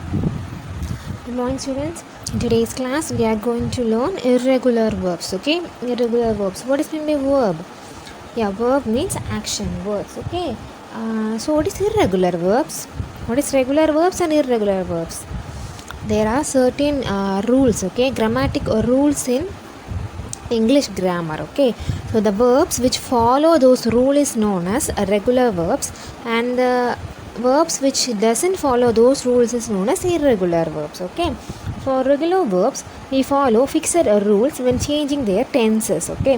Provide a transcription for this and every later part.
Good morning, students. In today's class, we are going to learn irregular verbs. Okay, irregular verbs. What is meant by verb? Yeah, verb means action words. Okay. So what is irregular verbs? What is regular verbs and irregular verbs? There are certain rules. Okay, grammatic rules in English grammar. Okay, so the verbs which follow those rules is known as regular verbs, and the verbs which doesn't follow those rules is known as irregular verbs. Okay, for regular verbs we follow fixed rules when changing their tenses. Okay,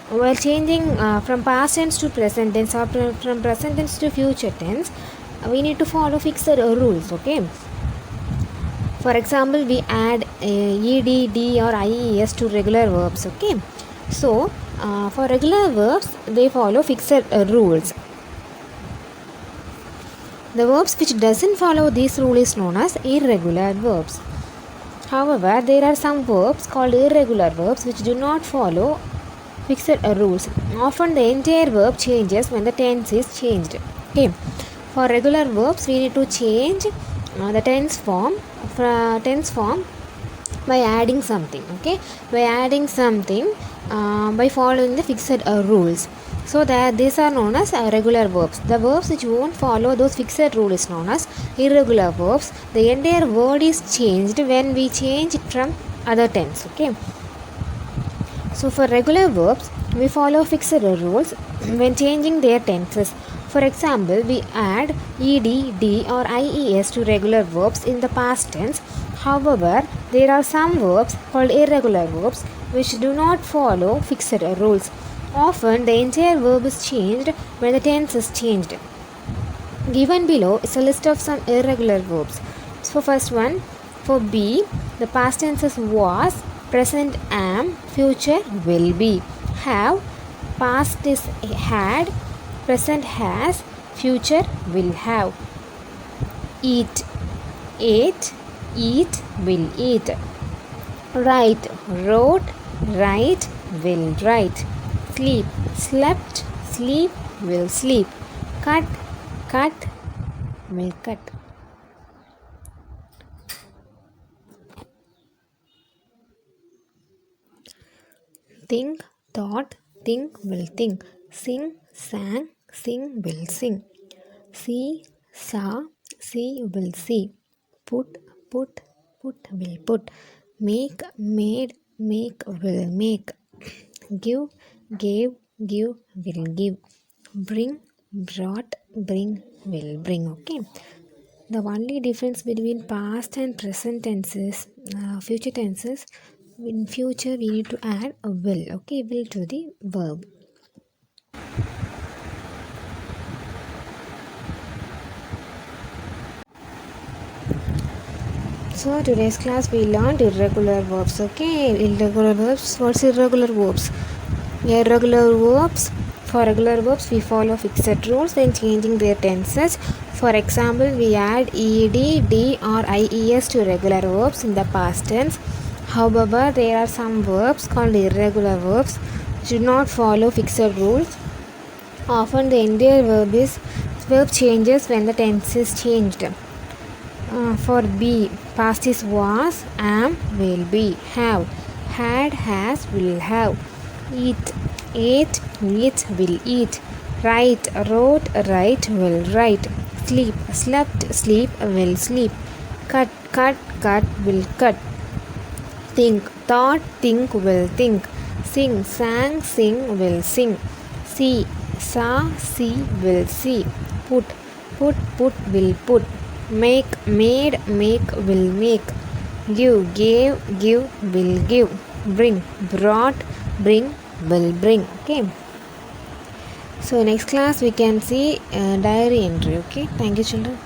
while changing from past tense to present tense or from present tense to future tense, we need to follow fixed rules. Okay, for example, we add ed, d or ies to regular verbs. Okay, so for regular verbs they follow fixed rules. The verbs which doesn't follow this rule is known as irregular verbs. However, there are some verbs called irregular verbs which do not follow fixed rules. Often the entire verb changes when the tense is changed. Okay, for regular verbs we need to change the tense form by adding something. Okay, by adding something by following the fixed rules. So that these are known as regular verbs. The verbs which won't follow those fixed rules is known as irregular verbs. The entire word is changed when we change it from other tense. Okay, so for regular verbs we follow fixed rules when changing their tenses. For example, we add ed, d or ies to regular verbs in the past tense. However, there are some verbs called irregular verbs which do not follow fixed rules. Often the entire verb is changed when the tense is changed. Given below is a list of some irregular verbs. So first one, for be, the past tense is was, present am, future will be. Have, past is had, present has, future will have. Eat, ate, eat, will eat. Write, wrote, write, will write. Sleep, slept, sleep, will sleep. Cut, cut, will cut. Think, thought, think, will think. Sing, sang, sing, will sing. See, saw, see, will see. Put, put, put, will put. Make, made, make, will make. Give, gave, give, will give. Bring, brought, bring, will bring. Okay, the only difference between past and present tenses, future tenses, in future we need to add a will. Okay, will to the verb. So today's class we learned irregular verbs. Okay, irregular verbs. What's irregular verbs? Irregular verbs. For regular verbs we follow fixed rules when changing their tenses. For example, we add ed, d or ies to regular verbs in the past tense. However, there are some verbs called irregular verbs which do not follow fixed rules. Often the entire verb changes when the tense is changed. For be, past is was, am, will be. Have, had, has, will have. Eat, ate, eat, will eat. Write, wrote, write, will write. Sleep, slept, sleep, will sleep. Cut, cut, cut, will cut. Think, thought, think, will think. Sing, sang, sing, will sing. See, saw, see, will see. Put, put, will put. Make, made, make, will make. Give, gave, give, will give. Bring, brought, bring, will bring. Okay, so next class we can see diary entry. Okay, thank you children.